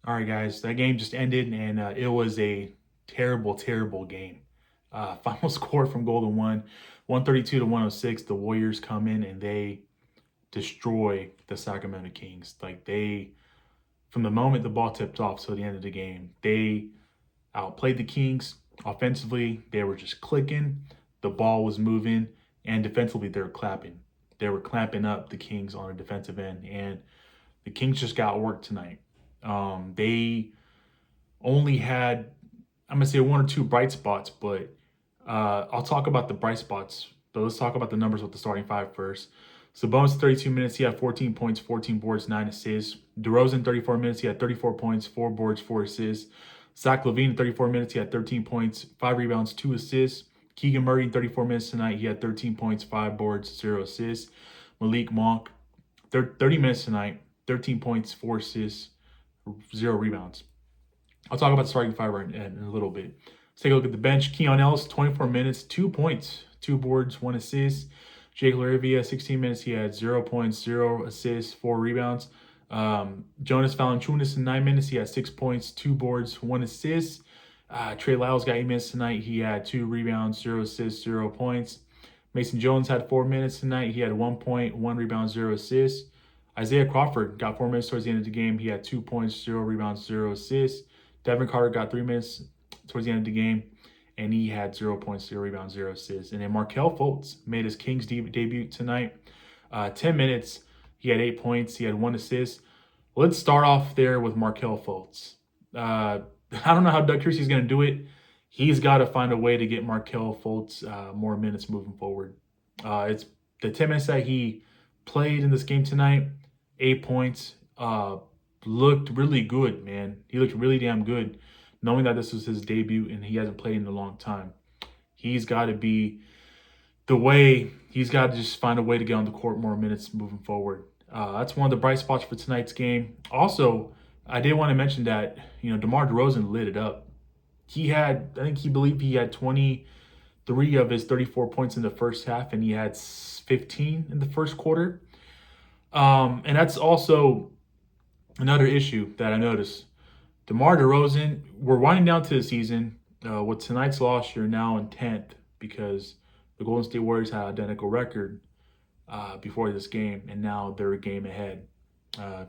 All right, guys, that game just ended, and it was a terrible, terrible game. Final score from Golden 132 to 106. The Warriors come in and they destroy the Sacramento Kings. From the moment the ball tipped off till the end of the game, they outplayed the Kings offensively. They were just clicking, the ball was moving, and defensively they were clapping. They were clamping up the Kings on the defensive end, and the Kings just got worked tonight. They only had, I'm gonna say, one or two bright spots, but I'll talk about the bright spots. But let's talk about the numbers with the starting five first. Sabonis 32 minutes, he had 14 points, 14 boards, 9 assists. DeRozan 34 minutes, he had 34 points, 4 boards, 4 assists. Zach LaVine 34 minutes, he had 13 points, 5 rebounds, 2 assists. Keegan Murray 34 minutes tonight, he had 13 points, 5 boards, 0 assists. Malik Monk 30 minutes tonight, 13 points, 4 assists, 0 rebounds. I'll talk about the starting five in a little bit. Let's take a look at the bench. Keon Ellis, 24 minutes, 2 points, 2 boards, 1 assist. Jake Laravia, 16 minutes, he had 0 points, 0 assists, 4 rebounds. Jonas Valanciunas in 9 minutes, he had 6 points, 2 boards, 1 assist. Trey Lyles got 8 minutes tonight, he had 2 rebounds, 0 assists, 0 points. Mason Jones had 4 minutes tonight, he had 1 point, 1 rebound, 0 assists. Isaiah Crawford got 4 minutes towards the end of the game, he had 2 points, 0 rebounds, 0 assists. Devin Carter got 3 minutes towards the end of the game, and he had 0 points, 0 rebounds, 0 assists. And then Markelle Fultz made his Kings debut tonight. 10 minutes, he had 8 points, he had 1 assist. Let's start off there with Markelle Fultz. I don't know how Doug Christie's going to do it. He's got to find a way to get Markelle Fultz more minutes moving forward. It's the 10 minutes that he played in this game tonight, 8 points, looked really good, man. He looked really damn good, knowing that this was his debut and he hasn't played in a long time. He's got to be he's got to just find a way to get on the court more minutes moving forward. That's one of the bright spots for tonight's game. Also, I did want to mention that, DeMar DeRozan lit it up. He believed he had 23 of his 34 points in the first half, and he had 15 in the first quarter. And that's also another issue that I noticed. DeMar DeRozan, we're winding down to the season. With tonight's loss, you're now in 10th because the Golden State Warriors had an identical record before this game, and now they're a game ahead.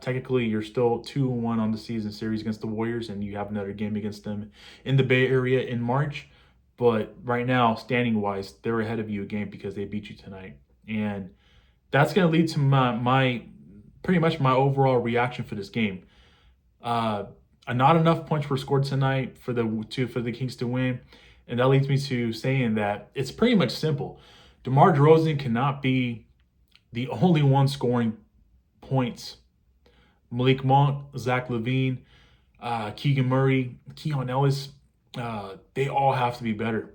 Technically, you're still 2-1 on the season series against the Warriors, and you have another game against them in the Bay Area in March. But right now, standing-wise, they're ahead of you a game because they beat you tonight. And that's going to lead to my pretty much my overall reaction for this game. Not enough points were scored tonight for the Kings to win, and that leads me to saying that it's pretty much simple. DeMar DeRozan cannot be the only one scoring points. Malik Monk, Zach LaVine, Keegan Murray, Keon Ellis, they all have to be better.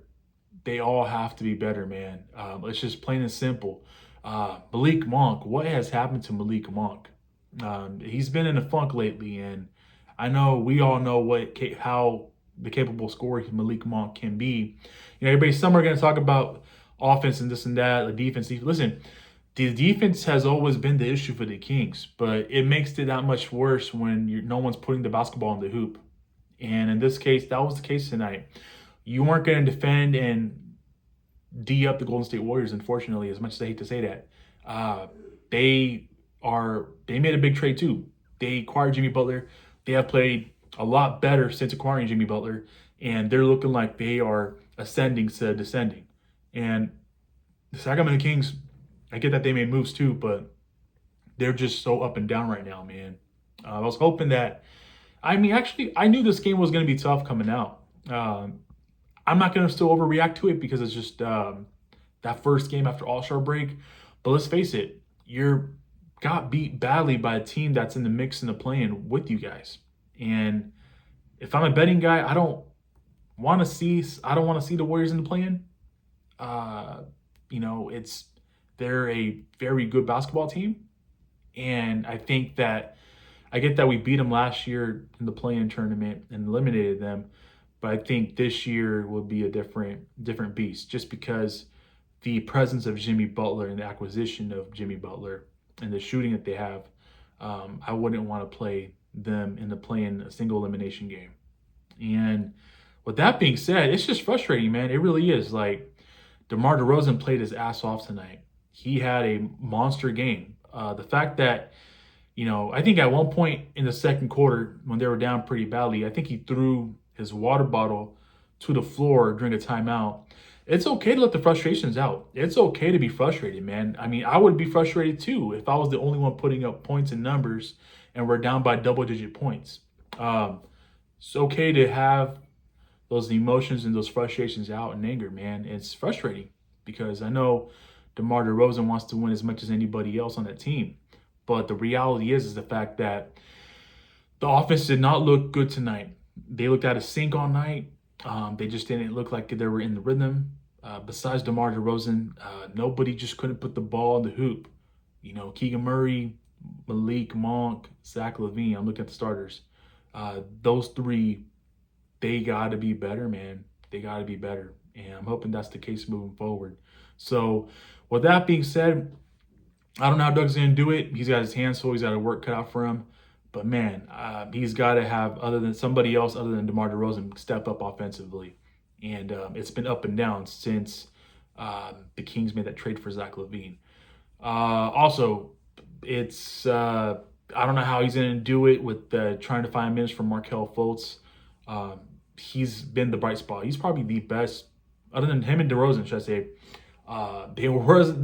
They all have to be better, man. It's just plain and simple. Malik Monk, what has happened to Malik Monk? He's been in a funk lately, and I know we all know how the capable scorer Malik Monk can be. Some are going to talk about offense and this and that, the defense. Listen, the defense has always been the issue for the Kings, but it makes it that much worse when no one's putting the basketball in the hoop. And in this case, that was the case tonight. You weren't going to defend and D up the Golden State Warriors, unfortunately, as much as I hate to say that. They made a big trade too. They acquired Jimmy Butler. They have played a lot better since acquiring Jimmy Butler, and they're looking like they are ascending instead of descending. And the Sacramento Kings, I get that they made moves too, but they're just so up and down right now, man. I was hoping that, actually, I knew this game was going to be tough coming out. I'm not going to still overreact to it because it's just that first game after All-Star break. But let's face it, got beat badly by a team that's in the mix and the play-in with you guys. And if I'm a betting guy, I don't want to see the Warriors in the play-in. They're a very good basketball team, and I get that we beat them last year in the play-in tournament and eliminated them, but I think this year will be a different beast just because the presence of Jimmy Butler and the acquisition of Jimmy Butler and the shooting that they have. I wouldn't want to play them into playing a single elimination game. And with that being said, it's just frustrating, man. It really is. Like, DeMar DeRozan played his ass off tonight. He had a monster game. The fact that, I think at one point in the second quarter, when they were down pretty badly, I think he threw his water bottle to the floor during a timeout. It's okay to let the frustrations out. It's okay to be frustrated, man. I mean, I would be frustrated too if I was the only one putting up points and numbers and we're down by double-digit points. It's okay to have those emotions and those frustrations out and anger, man. It's frustrating because I know DeMar DeRozan wants to win as much as anybody else on that team. But the reality is the fact that the offense did not look good tonight. They looked out of sync all night. They just didn't look like they were in the rhythm. Besides DeMar DeRozan, nobody just couldn't put the ball in the hoop. Keegan Murray, Malik Monk, Zach LaVine. I'm looking at the starters. Those three, they got to be better, man. They got to be better. And I'm hoping that's the case moving forward. So with that being said, I don't know how Doug's going to do it. He's got his hands full. He's got a work cut out for him. But, man, he's got to have somebody else other than DeMar DeRozan step up offensively. And it's been up and down since the Kings made that trade for Zach LaVine. Also, it's I don't know how he's going to do it with trying to find minutes for Markelle Fultz. He's been the bright spot. He's probably the best, other than him and DeRozan, should I say. There wasn't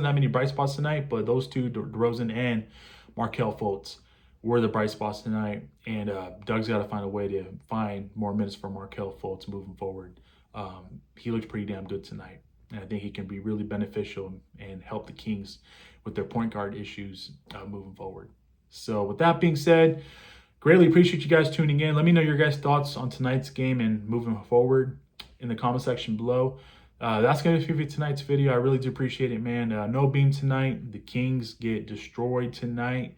that many bright spots tonight, but those two, DeRozan and Markelle Fultz, were the bright spots tonight. And Doug's got to find a way to find more minutes for Markelle Fultz moving forward. He looked pretty damn good tonight, and I think he can be really beneficial and help the Kings with their point guard issues moving forward. So with that being said, greatly appreciate you guys tuning in. Let me know your guys' thoughts on tonight's game and moving forward in the comment section below. That's going to be it for tonight's video. I really do appreciate it, man. No beam tonight. The Kings get destroyed tonight,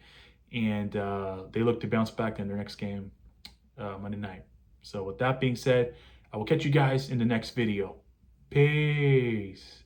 and they look to bounce back in their next game Monday night. So with that being said, I will catch you guys in the next video. Peace.